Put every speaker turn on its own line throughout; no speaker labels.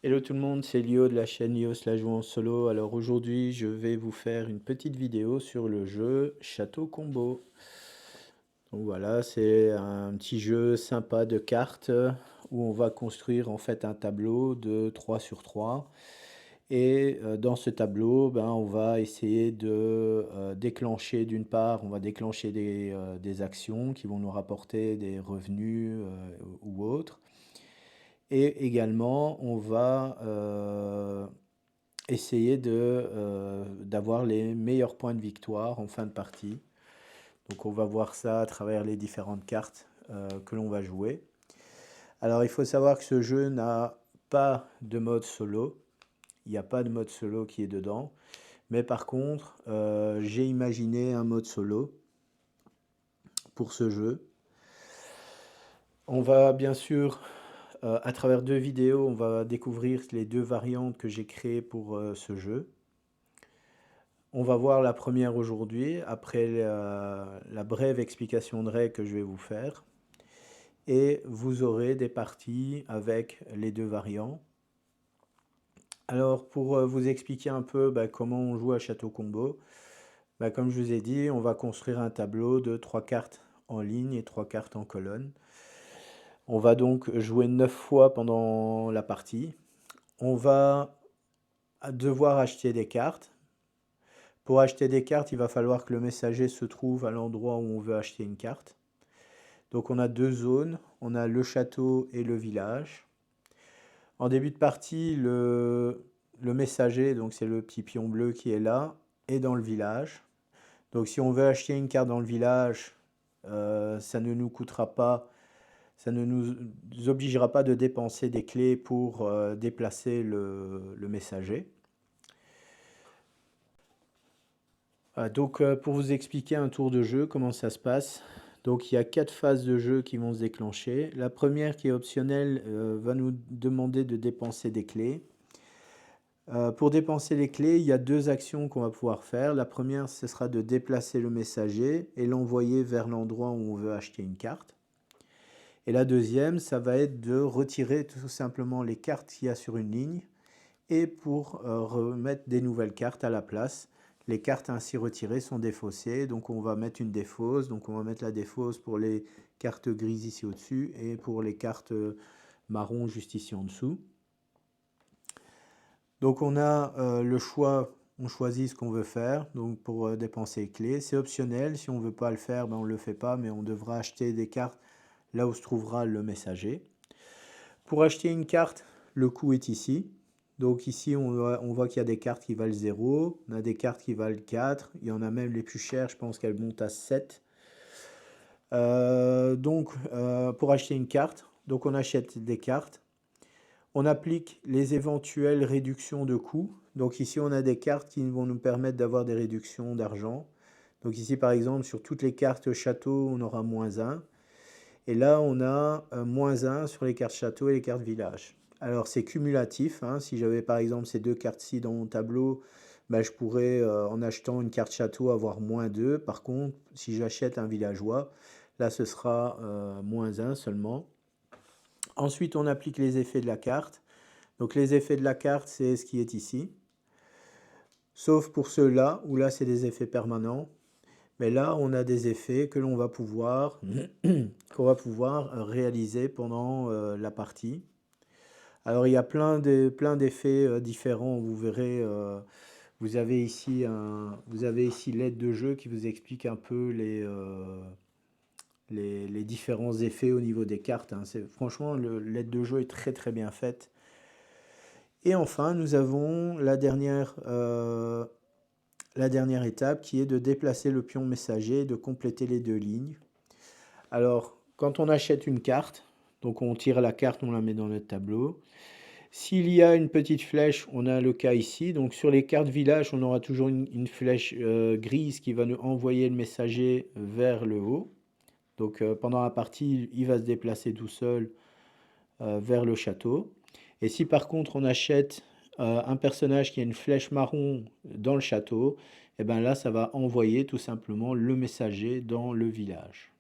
Hello tout le monde, c'est Lio de la chaîne Lio la joue en solo. Alors aujourd'hui, je vais vous faire une petite vidéo sur le jeu Château Combo. Donc voilà, c'est un petit jeu sympa de cartes où on va construire en fait un tableau de 3 sur 3. Et dans ce tableau, ben, on va essayer de déclencher d'une part, on va déclencher des actions qui vont nous rapporter des revenus ou autres. Et également, on va essayer d'avoir les meilleurs points de victoire en fin de partie. Donc on va voir ça à travers les différentes cartes que l'on va jouer. Alors il faut savoir que ce jeu n'a pas de mode solo. Il n'y a pas de mode solo qui est dedans. Mais par contre, j'ai imaginé un mode solo pour ce jeu. On va bien sûr, à travers deux vidéos, on va découvrir les deux variantes que j'ai créées pour ce jeu. On va voir la première aujourd'hui, après la brève explication de règles que je vais vous faire. Et vous aurez des parties avec les deux variants. Alors pour vous expliquer un peu comment on joue à Château Combo, comme je vous ai dit, on va construire un tableau de 3 cartes en ligne et 3 cartes en colonne. On va donc jouer 9 fois pendant la partie. On va devoir acheter des cartes. Pour acheter des cartes, il va falloir que le messager se trouve à l'endroit où on veut acheter une carte. Donc on a deux zones, on a le château et le village. En début de partie, le messager, donc c'est le petit pion bleu qui est là, est dans le village. Donc si on veut acheter une carte dans le village, ça ne nous coûtera pas, ça ne nous obligera pas de dépenser des clés pour déplacer le messager. Donc pour vous expliquer un tour de jeu, comment ça se passe. Donc il y a 4 phases de jeu qui vont se déclencher. La première qui est optionnelle va nous demander de dépenser des clés. Pour dépenser les clés, il y a deux actions qu'on va pouvoir faire. La première, ce sera de déplacer le messager et l'envoyer vers l'endroit où on veut acheter une carte. Et la deuxième, ça va être de retirer tout simplement les cartes qu'il y a sur une ligne et pour remettre des nouvelles cartes à la place. Les cartes ainsi retirées sont défaussées, donc on va mettre une défausse. Donc on va mettre la défausse pour les cartes grises ici au-dessus et pour les cartes marron juste ici en dessous. Donc on a le choix, on choisit ce qu'on veut faire donc pour dépenser les clés. C'est optionnel, si on ne veut pas le faire, on ne le fait pas, mais on devra acheter des cartes là où se trouvera le messager. Pour acheter une carte, le coût est ici. Donc ici, on voit qu'il y a des cartes qui valent 0, on a des cartes qui valent 4, il y en a même les plus chères, je pense qu'elles montent à 7. Pour acheter une carte, donc on achète des cartes. On applique les éventuelles réductions de coûts. Donc ici, on a des cartes qui vont nous permettre d'avoir des réductions d'argent. Donc ici, par exemple, sur toutes les cartes château, on aura -1. Et là, on a -1 sur les cartes château et les cartes village. Alors, c'est cumulatif. Hein. Si j'avais par exemple ces deux cartes-ci dans mon tableau, je pourrais, en achetant une carte château, avoir -2. Par contre, si j'achète un villageois, là, ce sera -1 seulement. Ensuite, on applique les effets de la carte. Donc, les effets de la carte, c'est ce qui est ici. Sauf pour ceux-là, où là, c'est des effets permanents. Mais là, on a des effets que l'on va pouvoir, qu'on va pouvoir réaliser pendant la partie. Alors, il y a plein d'effets différents. Vous verrez, vous avez ici l'aide de jeu qui vous explique un peu les différents effets au niveau des cartes. Hein. Franchement, l'aide de jeu est très très bien faite. Et enfin, nous avons la dernière étape qui est de déplacer le pion messager et de compléter les deux lignes. Alors, quand on achète une carte, donc on tire la carte, on la met dans notre tableau. S'il y a une petite flèche, on a le cas ici. Donc sur les cartes village, on aura toujours une flèche grise qui va nous envoyer le messager vers le haut. Donc pendant la partie, il va se déplacer tout seul vers le château. Et si par contre on achète un personnage qui a une flèche marron dans le château, et bien là ça va envoyer tout simplement le messager dans le village.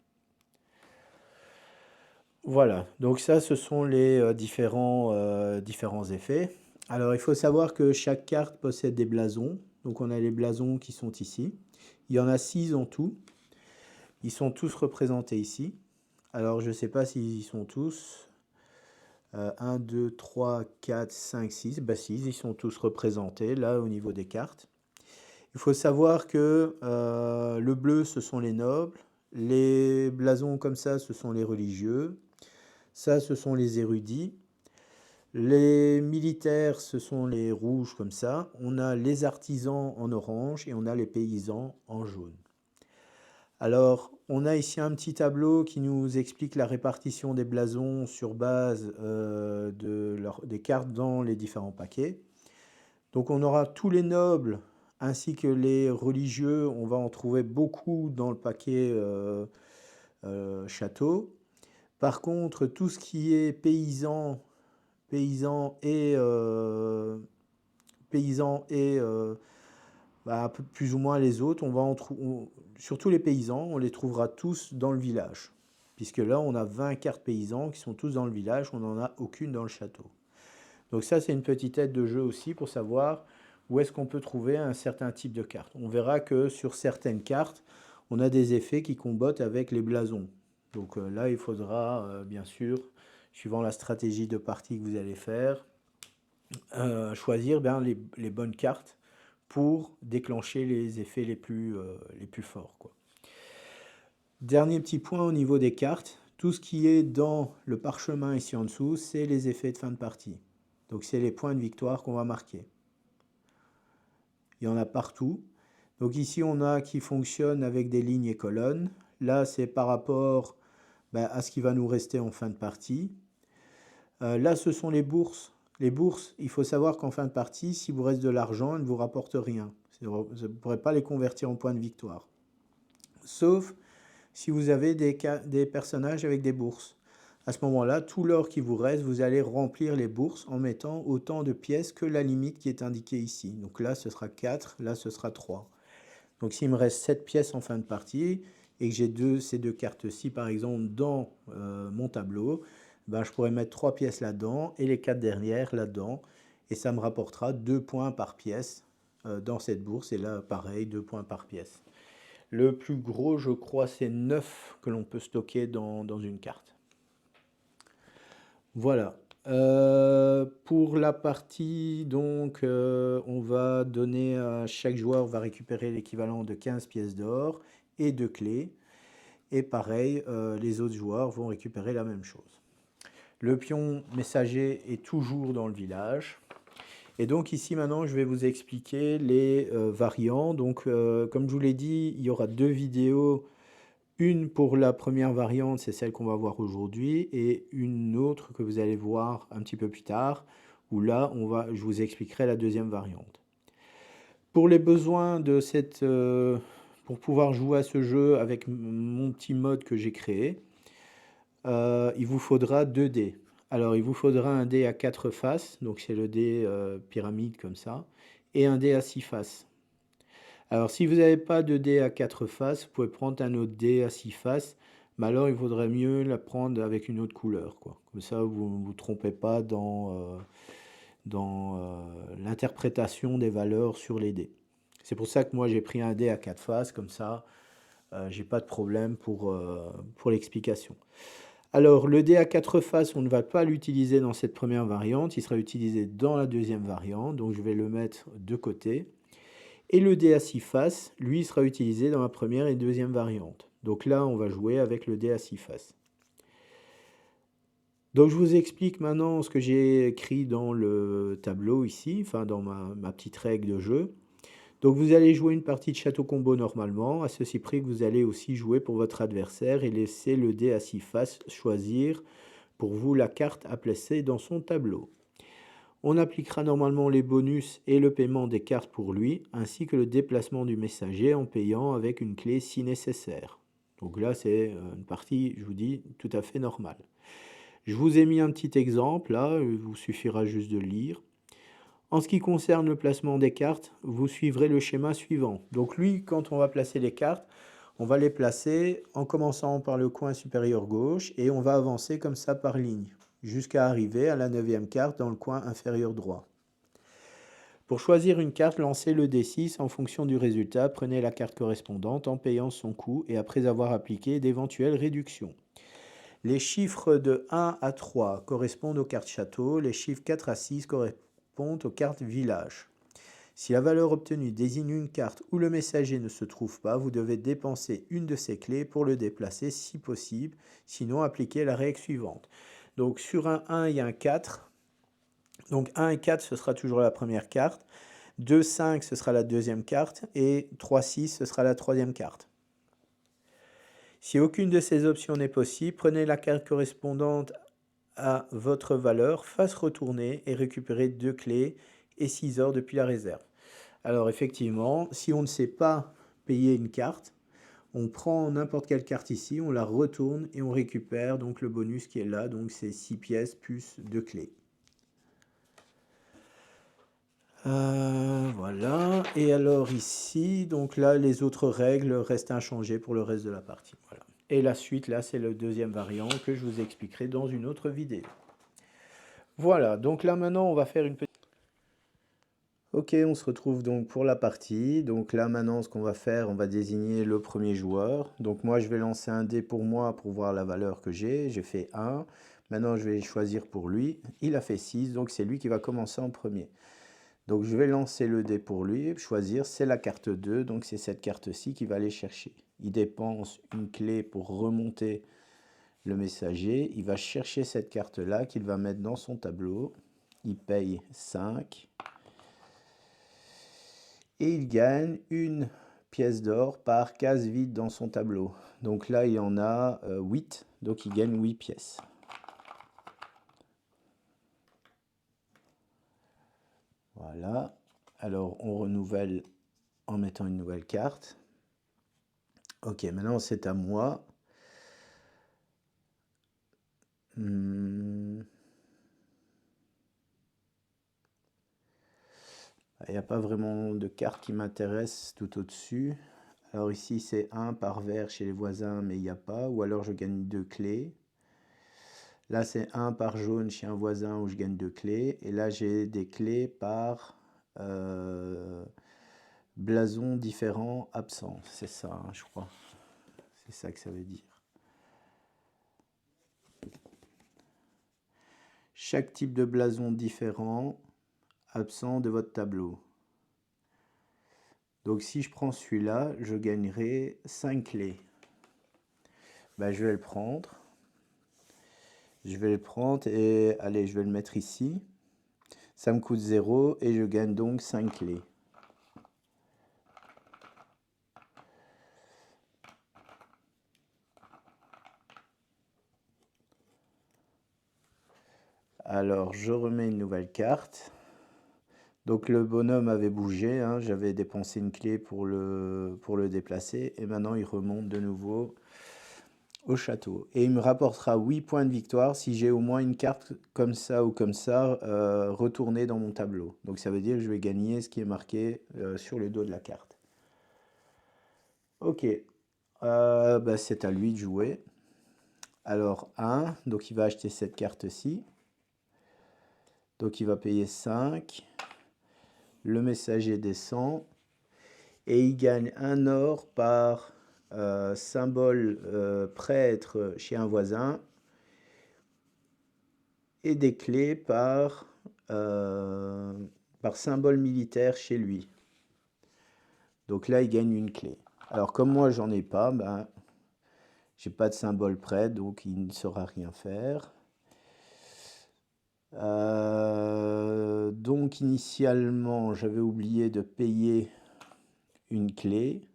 Voilà, donc ça, ce sont les différents effets. Alors, il faut savoir que chaque carte possède des blasons. Donc, on a les blasons qui sont ici. Il y en a 6 en tout. Ils sont tous représentés ici. Alors, je ne sais pas s'ils y sont tous. 1, 2, 3, 4, 5, 6. Bah 6, ils sont tous représentés là au niveau des cartes. Il faut savoir que le bleu, ce sont les nobles. Les blasons comme ça, ce sont les religieux. Ça, ce sont les érudits. Les militaires, ce sont les rouges comme ça. On a les artisans en orange et on a les paysans en jaune. Alors, on a ici un petit tableau qui nous explique la répartition des blasons sur base des cartes dans les différents paquets. Donc, on aura tous les nobles ainsi que les religieux. On va en trouver beaucoup dans le paquet château. Par contre, tout ce qui est paysans et plus ou moins les autres, surtout les paysans, on les trouvera tous dans le village. Puisque là, on a 20 cartes paysans qui sont tous dans le village, on n'en a aucune dans le château. Donc ça, c'est une petite aide de jeu aussi pour savoir où est-ce qu'on peut trouver un certain type de carte. On verra que sur certaines cartes, on a des effets qui combattent avec les blasons. Donc là, il faudra, bien sûr, suivant la stratégie de partie que vous allez faire, choisir les bonnes cartes pour déclencher les effets les plus forts, quoi. Dernier petit point au niveau des cartes, tout ce qui est dans le parchemin ici en dessous, c'est les effets de fin de partie. Donc c'est les points de victoire qu'on va marquer. Il y en a partout. Donc ici on a qui fonctionne avec des lignes et colonnes. Là c'est par rapport à ce qui va nous rester en fin de partie. Là ce sont les bourses. Les bourses, il faut savoir qu'en fin de partie, si vous reste de l'argent, elles ne vous rapportent rien. Vous ne pourrez pas les convertir en points de victoire. Sauf si vous avez des personnages avec des bourses. À ce moment-là, tout l'or qui vous reste, vous allez remplir les bourses en mettant autant de pièces que la limite qui est indiquée ici. Donc là, ce sera 4, là, ce sera 3. Donc s'il me reste 7 pièces en fin de partie et que j'ai ces deux cartes-ci, par exemple, dans mon tableau, je pourrais mettre 3 pièces là-dedans et les 4 derrière là-dedans. Et ça me rapportera 2 points par pièce dans cette bourse. Et là, pareil, 2 points par pièce. Le plus gros, je crois, c'est 9 que l'on peut stocker dans une carte. Voilà. Pour la partie, donc, on va donner à chaque joueur, va récupérer l'équivalent de 15 pièces d'or et 2 clés. Et pareil, les autres joueurs vont récupérer la même chose. Le pion messager est toujours dans le village. Et donc ici maintenant, je vais vous expliquer les variants. Donc comme je vous l'ai dit, il y aura 2 vidéos. Une pour la première variante, c'est celle qu'on va voir aujourd'hui, et une autre que vous allez voir un petit peu plus tard, où là, je vous expliquerai la deuxième variante. Pour les besoins de pour pouvoir jouer à ce jeu avec mon petit mode que j'ai créé, il vous faudra 2 dés. Alors, il vous faudra un dé à 4 faces, donc c'est le dé pyramide comme ça, et un dé à 6 faces. Alors, si vous n'avez pas de dé à 4 faces, vous pouvez prendre un autre dé à 6 faces, mais alors il vaudrait mieux la prendre avec une autre couleur, quoi. Comme ça, vous ne vous trompez pas dans l'interprétation des valeurs sur les dés. C'est pour ça que moi j'ai pris un dé à 4 faces, comme ça, j'ai pas de problème pour l'explication. Alors, le dé à 4 faces, on ne va pas l'utiliser dans cette première variante, il sera utilisé dans la deuxième variante, donc je vais le mettre de côté. Et le dé à 6 faces, lui, sera utilisé dans la première et deuxième variante. Donc là, on va jouer avec le dé à 6 faces. Donc je vous explique maintenant ce que j'ai écrit dans le tableau ici, enfin dans ma petite règle de jeu. Donc vous allez jouer une partie de château combo normalement, à ceci près que vous allez aussi jouer pour votre adversaire et laisser le dé à 6 faces choisir pour vous la carte à placer dans son tableau. On appliquera normalement les bonus et le paiement des cartes pour lui, ainsi que le déplacement du messager en payant avec une clé si nécessaire. Donc là, c'est une partie, je vous dis, tout à fait normale. Je vous ai mis un petit exemple, là, il vous suffira juste de le lire. En ce qui concerne le placement des cartes, vous suivrez le schéma suivant. Donc lui, quand on va placer les cartes, On va les placer en commençant par le coin supérieur gauche et on va avancer comme ça par ligne jusqu'à arriver à la 9e carte dans le coin inférieur droit. Pour choisir une carte, lancez le D6 en fonction du résultat, prenez la carte correspondante en payant son coût et après avoir appliqué d'éventuelles réductions. Les chiffres de 1 à 3 correspondent aux cartes château, les chiffres 4 à 6 correspondent aux cartes village. Si la valeur obtenue désigne une carte où le messager ne se trouve pas, vous devez dépenser une de ces clés pour le déplacer si possible, sinon appliquez la règle suivante. Donc sur un 1, il y a un 4. Donc 1 et 4, ce sera toujours la première carte. 2, 5, ce sera la deuxième carte. Et 3, 6, ce sera la troisième carte. Si aucune de ces options n'est possible, prenez la carte correspondante à votre valeur, face retournée et récupérez 2 clés et 6 or depuis la réserve. Alors effectivement, si on ne sait pas payer une carte, on prend n'importe quelle carte ici, on la retourne et on récupère donc le bonus qui est là, donc c'est 6 pièces plus 2 clés. Voilà, et alors ici, donc là les autres règles restent inchangées pour le reste de la partie. Voilà. Et la suite là c'est le deuxième variant que je vous expliquerai dans une autre vidéo. Voilà, donc là maintenant on va faire une petite... Ok, on se retrouve donc pour la partie. Donc là maintenant ce qu'on va faire, on va désigner le premier joueur. Donc moi je vais lancer un dé pour moi pour voir la valeur que j'ai. J'ai fait 1. Maintenant je vais choisir pour lui. Il a fait 6, donc c'est lui qui va commencer en premier. Donc je vais lancer le dé pour lui, choisir, c'est la carte 2, donc c'est cette carte-ci qui va aller chercher. Il dépense une clé pour remonter le messager, il va chercher cette carte-là qu'il va mettre dans son tableau. Il paye 5. Et il gagne une pièce d'or par case vide dans son tableau. Donc là il y en a 8, donc il gagne 8 pièces. Voilà, alors on renouvelle en mettant une nouvelle carte. Ok, maintenant c'est à moi. Il n'y a pas vraiment de carte qui m'intéresse tout au-dessus. Alors ici c'est 1 par vert chez les voisins, mais il n'y a pas. Ou alors je gagne 2 clés. Là c'est 1 par jaune chez un voisin où je gagne 2 clés. Et là j'ai des clés par blason différent absent. C'est ça, hein, je crois. C'est ça que ça veut dire. Chaque type de blason différent absent de votre tableau. Donc si je prends celui-là, je gagnerai 5 clés. Ben, je vais le prendre. Je vais le prendre et allez, je vais le mettre ici. Ça me coûte 0 et je gagne donc 5 clés. Alors, je remets une nouvelle carte. Donc le bonhomme avait bougé, hein, j'avais dépensé une clé pour le déplacer. Et maintenant, il remonte de nouveau au château. Et il me rapportera 8 points de victoire si j'ai au moins une carte comme ça ou comme ça retournée dans mon tableau. Donc ça veut dire que je vais gagner ce qui est marqué sur le dos de la carte. Ok, bah, c'est à lui de jouer. Alors 1, donc il va acheter cette carte-ci. Donc il va payer 5. Le messager descend. Et il gagne un or par symbole prêtre chez un voisin. Et des clés par symbole militaire chez lui. Donc là il gagne une clé. Alors comme moi j'en ai pas, ben, j'ai pas de symbole prêtre, donc il ne saura rien faire. Donc initialement j'avais oublié de payer une clé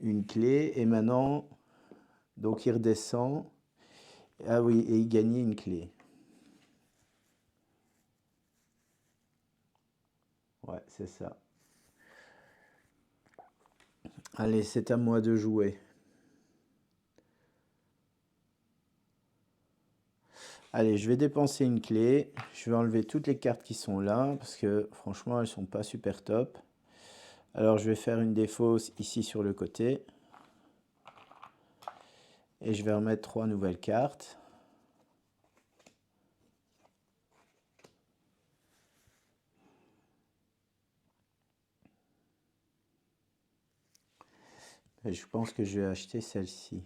et maintenant donc il redescend. Ah oui, et il gagnait une clé. Ouais, c'est ça. Allez, c'est à moi de jouer. Allez, je vais dépenser une clé. Je vais enlever toutes les cartes qui sont là, parce que franchement, elles sont pas super top. Alors je vais faire une défausse ici sur le côté. Et je vais remettre 3 nouvelles cartes. Et je pense que je vais acheter celle-ci.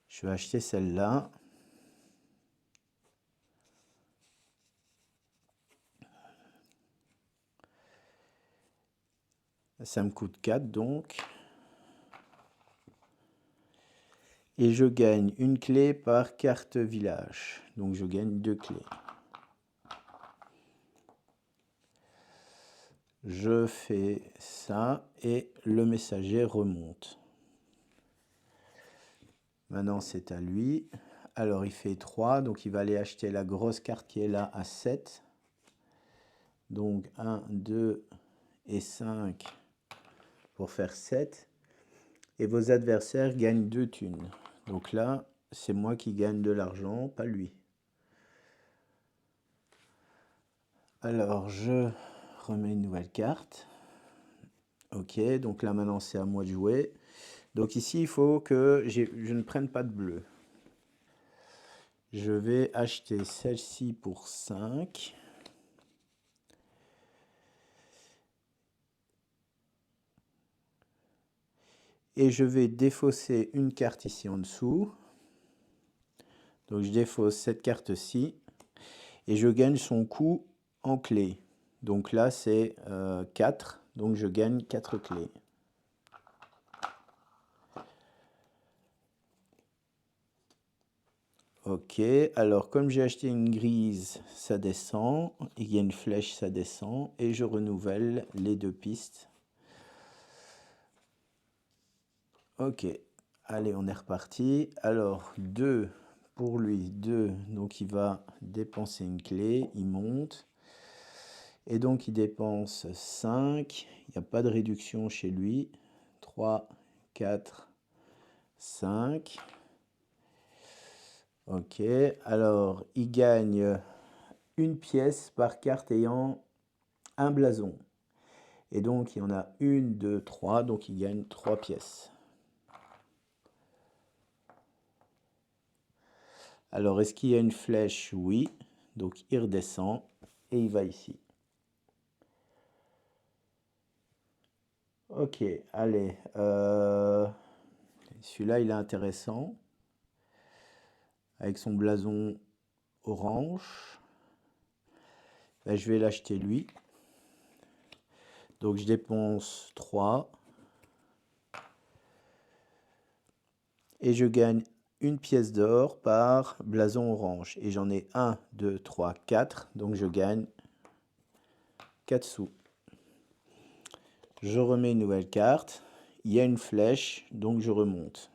Je vais acheter celle-là. Ça me coûte 4 donc. Et je gagne une clé par carte village. Donc je gagne 2 clés. Je fais ça et le messager remonte. Maintenant c'est à lui. Alors il fait 3, donc il va aller acheter la grosse carte qui est là à 7. Donc 1, 2 et 5 pour faire 7. Et vos adversaires gagnent 2 thunes. Donc là, c'est moi qui gagne de l'argent, pas lui. Alors je remets une nouvelle carte. Ok, donc là maintenant c'est à moi de jouer. Donc ici il faut que je ne prenne pas de bleu. Je vais acheter celle-ci pour 5. Et je vais défausser une carte ici en dessous. Donc je défausse cette carte-ci. Et je gagne son coup en clé. Donc là c'est 4. Donc je gagne 4 clés. Ok, alors comme j'ai acheté une grise, ça descend. Il y a une flèche, ça descend. Et je renouvelle les 2 pistes. Ok, allez, on est reparti. Alors, 2 pour lui, 2. Donc il va dépenser une clé, il monte. Et donc il dépense 5. Il n'y a pas de réduction chez lui. 3, 4, 5. Ok, alors il gagne une pièce par carte ayant un blason. Et donc il y en a 1, 2, 3, donc il gagne 3 pièces. Alors est-ce qu'il y a une flèche? Oui. Donc il redescend et il va ici. Ok, allez. Celui-là il est intéressant. Avec son blason orange. Ben, je vais l'acheter lui. Donc je dépense 3. Et je gagne une pièce d'or par blason orange. Et j'en ai 1, 2, 3, 4. Donc je gagne 4 sous. Je remets une nouvelle carte. Il y a une flèche, donc je remonte.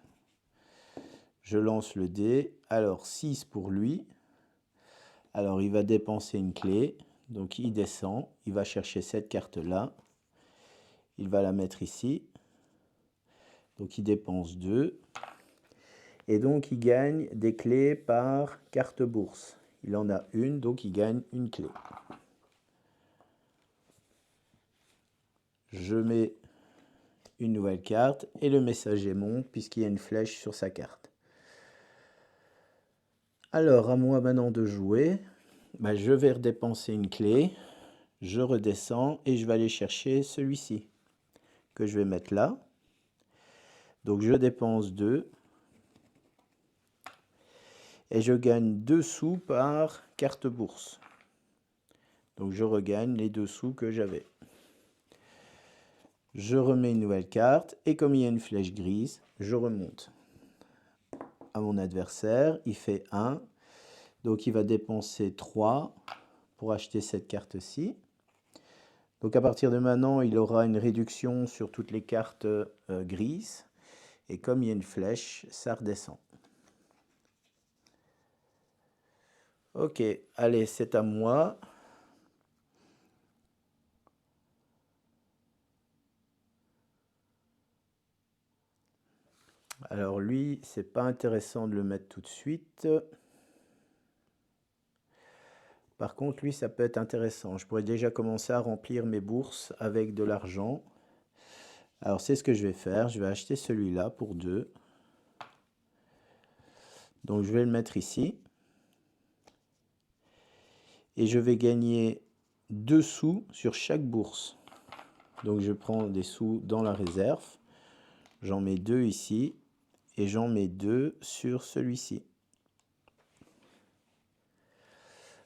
Je lance le dé. Alors 6 pour lui. Alors il va dépenser une clé. Donc il descend. Il va chercher cette carte-là. Il va la mettre ici. Donc il dépense 2. Et donc il gagne des clés par carte bourse. Il en a une, donc il gagne une clé. Je mets une nouvelle carte et le messager monte puisqu'il y a une flèche sur sa carte. Alors à moi maintenant de jouer. Ben, je vais redépenser une clé. Je redescends et je vais aller chercher celui-ci que je vais mettre là. Donc je dépense 2. Et je gagne 2 sous par carte bourse. Donc je regagne les 2 sous que j'avais. Je remets une nouvelle carte et comme il y a une flèche grise, je remonte à mon adversaire. Il fait 1. Donc il va dépenser 3 pour acheter cette carte-ci. Donc à partir de maintenant, il aura une réduction sur toutes les cartes grises. Et comme il y a une flèche, ça redescend. Ok, allez, c'est à moi. Alors lui, c'est pas intéressant de le mettre tout de suite. Par contre, lui, ça peut être intéressant. Je pourrais déjà commencer à remplir mes bourses avec de l'argent. Alors, c'est ce que je vais faire. Je vais acheter celui-là pour 2. Donc, je vais le mettre ici. Et je vais gagner 2 sous sur chaque bourse. Donc, je prends des sous dans la réserve. J'en mets 2 ici. Et j'en mets 2 sur celui-ci.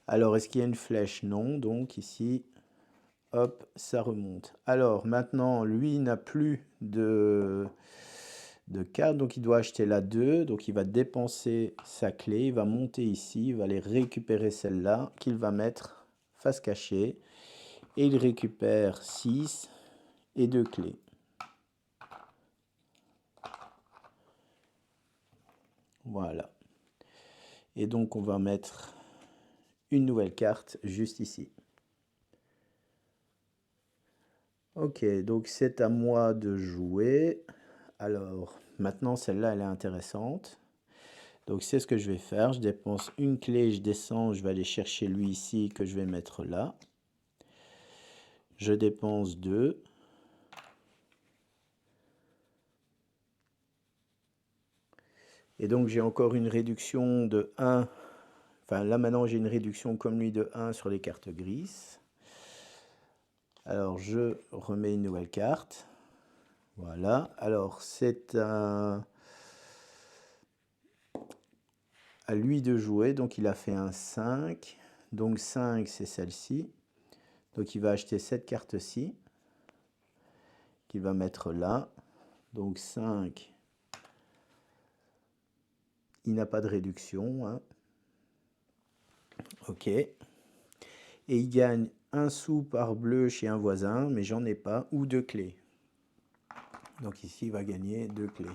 Alors, est-ce qu'il y a une flèche? Non. Donc, ici, hop, ça remonte. Alors, maintenant, lui n'a plus de carte, donc il doit acheter la 2. Donc, il va dépenser sa clé. Il va monter ici. Il va aller récupérer celle-là qu'il va mettre face cachée. Et il récupère 6 et 2 clés. Voilà. Et donc, on va mettre une nouvelle carte juste ici. Ok, donc c'est à moi de jouer. Alors, maintenant, celle-là, elle est intéressante. Donc, c'est ce que je vais faire. Je dépense une clé, je descends, je vais aller chercher lui ici que je vais mettre là. Je dépense 2. Et donc, j'ai encore une réduction de 1. Enfin, là, maintenant, j'ai une réduction comme lui de 1 sur les cartes grises. Alors, je remets une nouvelle carte. Voilà. Alors, c'est à lui de jouer. Donc, il a fait un 5. Donc, 5, c'est celle-ci. Donc, il va acheter cette carte-ci, qu'il va mettre là. Donc, 5. Il n'a pas de réduction. Hein. Ok. Et il gagne 1 sou par bleu chez un voisin, mais j'en ai pas, ou 2 clés. Donc, ici, il va gagner 2 clés.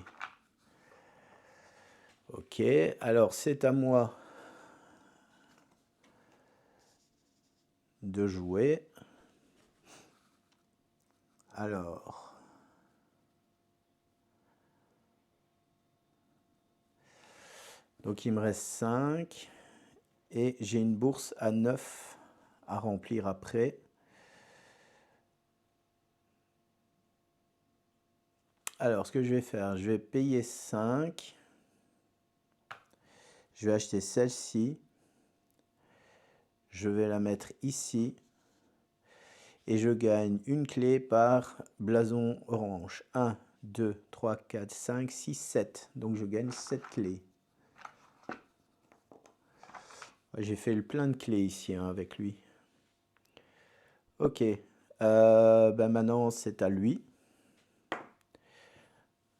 Ok. Alors, c'est à moi de jouer. Alors, donc il me reste 5 et j'ai une bourse à 9 à remplir après. Alors, ce que je vais faire, je vais payer 5. Je vais acheter celle-ci. Je vais la mettre ici. Et je gagne une clé par blason orange. 1, 2, 3, 4, 5, 6, 7. Donc je gagne 7 clés. J'ai fait le plein de clés ici hein, avec lui. Ok. Ben maintenant c'est à lui.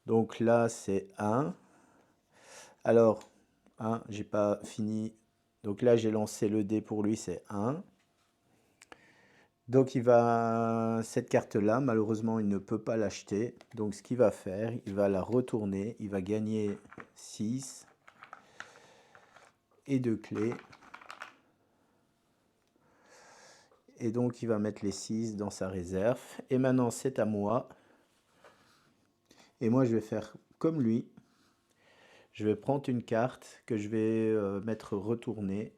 Donc là c'est 1. Alors, 1, j'ai pas fini. Donc là j'ai lancé le dé pour lui, c'est 1. Donc il va, cette carte-là, malheureusement, il ne peut pas l'acheter. Donc ce qu'il va faire, il va la retourner. Il va gagner 6 et 2 clés. Et donc il va mettre les 6 dans sa réserve. Et maintenant c'est à moi. Et moi je vais faire comme lui. Je vais prendre une carte que je vais mettre retournée.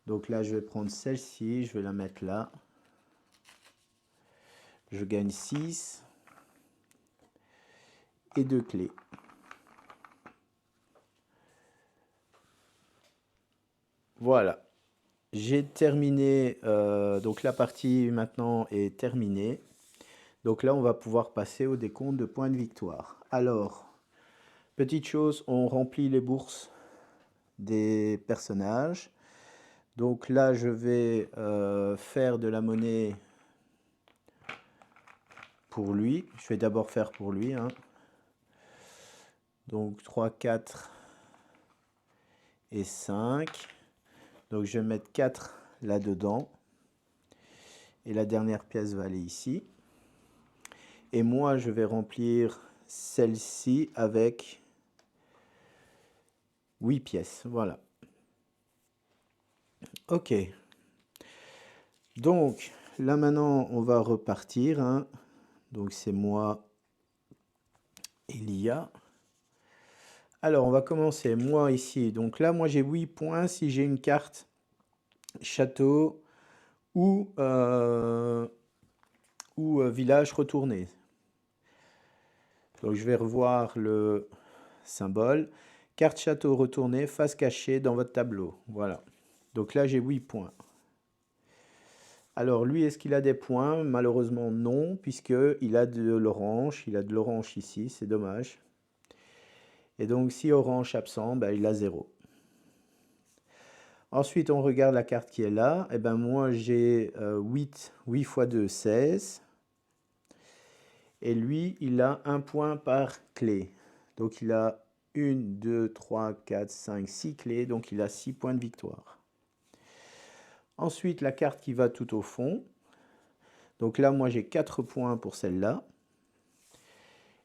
Donc là je vais prendre celle-ci, je vais la mettre là. Je gagne 6 et 2 clés. Voilà. J'ai terminé, donc la partie maintenant est terminée. Donc là, on va pouvoir passer au décompte de points de victoire. Alors, petite chose, on remplit les bourses des personnages. Donc là, je vais faire de la monnaie pour lui. Je vais d'abord faire pour lui. Hein. Donc 3, 4 et 5. Donc je vais mettre 4 là-dedans. Et la dernière pièce va aller ici. Et moi, je vais remplir celle-ci avec 8 pièces. Voilà. Ok. Donc, là maintenant, on va repartir. Hein. Donc, c'est moi et Lia. Alors, on va commencer. Moi ici. Donc là, moi, j'ai 8 points si j'ai une carte château ou, village retourné. Donc je vais revoir le symbole. Carte château retourné, face cachée dans votre tableau. Voilà. Donc là, j'ai 8 points. Alors lui, est-ce qu'il a des points? Malheureusement non, puisqu'il a de l'orange. Il a de l'orange ici, c'est dommage. Et donc si orange absent, ben, il a 0. Ensuite, on regarde la carte qui est là. Et ben moi, j'ai 8 x 2, 16. Et lui, il a un point par clé. Donc il a 1, 2, 3, 4, 5, 6 clés. Donc il a 6 points de victoire. Ensuite, la carte qui va tout au fond. Donc là, moi, j'ai 4 points pour celle-là.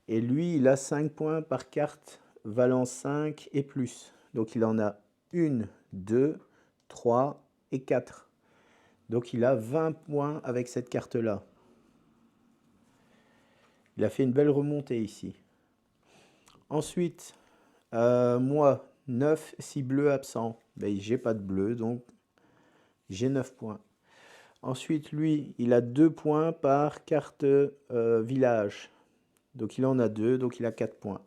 Et lui, il a 5 points par carte valant 5 et plus. Donc il en a 1, 2, 3 et 4. Donc il a 20 points avec cette carte-là. Il a fait une belle remontée ici. Ensuite, moi, 9, 6 bleus absents. Ben, j'ai pas de bleu, donc j'ai 9 points. Ensuite, lui, il a 2 points par carte village. Donc il en a 2, donc il a 4 points.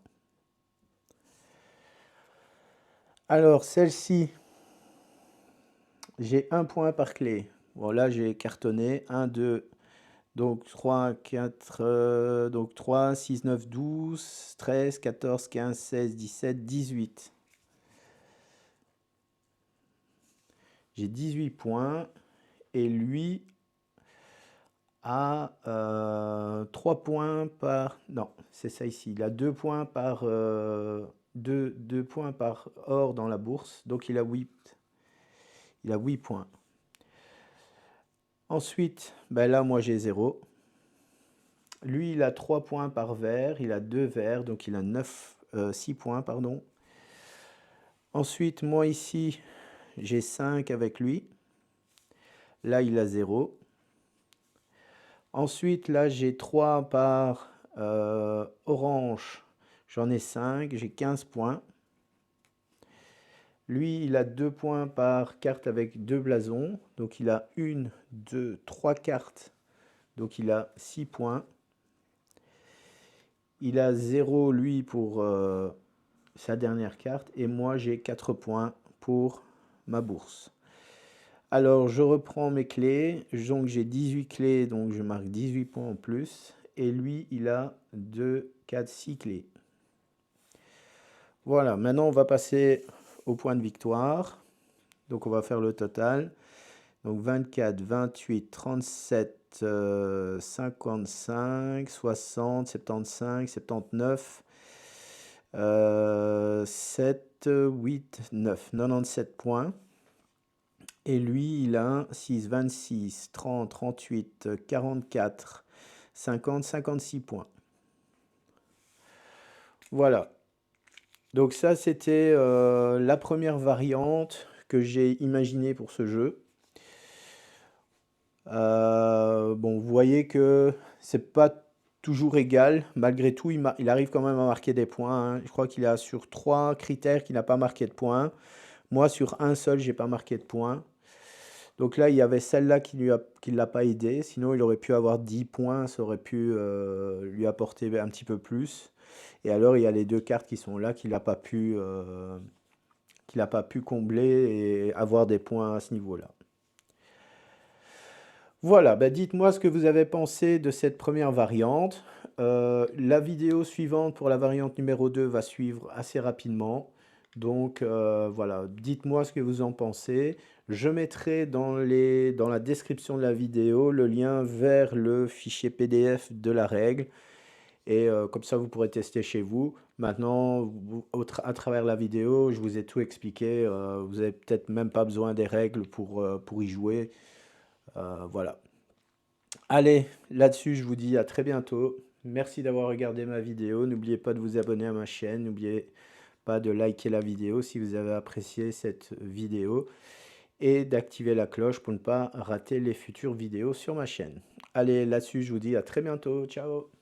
Alors, celle-ci, j'ai 1 point par clé. Bon, là, j'ai cartonné. 1, 2, donc 3, 4, donc 3, 6, 9, 12, 13, 14, 15, 16, 17, 18. J'ai 18 points. Et lui a 3 points par... Non, c'est ça ici. Il a 2 points par... 2 points par or dans la bourse. Donc il a 8 points. Ensuite, ben là, moi, j'ai 0. Lui, il a 3 points par vert. Il a 2 verts, donc il a 6 points, pardon. Ensuite, moi, ici, j'ai 5 avec lui. Là, il a 0. Ensuite, là, j'ai 3 par orange. J'en ai 5. J'ai 15 points. Lui, il a 2 points par carte avec 2 blasons. Donc, il a 1, 2, 3 cartes. Donc, il a 6 points. Il a 0, lui, pour sa dernière carte. Et moi, j'ai 4 points pour ma bourse. Alors, je reprends mes clés. Donc, j'ai 18 clés. Donc, je marque 18 points en plus. Et lui, il a 2, 4, 6 clés. Voilà, maintenant, on va passer au point de victoire. Donc, on va faire le total. Donc 24, 28, 37, 55, 60, 75, 79, 7, 8, 9, 97 points. Et lui, il a 6, 26, 30, 38, 44, 50, 56 points. Voilà. Donc ça, c'était la première variante que j'ai imaginée pour ce jeu. Bon, vous voyez que c'est pas toujours égal. Malgré tout, il arrive quand même à marquer des points, hein. Je crois qu'il a sur 3 critères qu'il n'a pas marqué de points. Moi, sur un seul, j'ai pas marqué de points. Donc là, il y avait celle-là qui ne l'a pas aidé. Sinon, il aurait pu avoir 10 points. Ça aurait pu lui apporter un petit peu plus. Et alors, il y a les 2 cartes qui sont là qu'il n'a pas pu combler et avoir des points à ce niveau-là. Voilà, bah dites-moi ce que vous avez pensé de cette première variante. La vidéo suivante pour la variante numéro 2 va suivre assez rapidement. Donc voilà, dites-moi ce que vous en pensez. Je mettrai dans la description de la vidéo le lien vers le fichier PDF de la règle. Et comme ça, vous pourrez tester chez vous. Maintenant, à travers la vidéo, je vous ai tout expliqué. Vous n'avez peut-être même pas besoin des règles pour y jouer. Voilà. Allez, là-dessus, je vous dis à très bientôt. Merci d'avoir regardé ma vidéo. N'oubliez pas de vous abonner à ma chaîne. N'oubliez pas de liker la vidéo si vous avez apprécié cette vidéo. Et d'activer la cloche pour ne pas rater les futures vidéos sur ma chaîne. Allez, là-dessus, je vous dis à très bientôt. Ciao!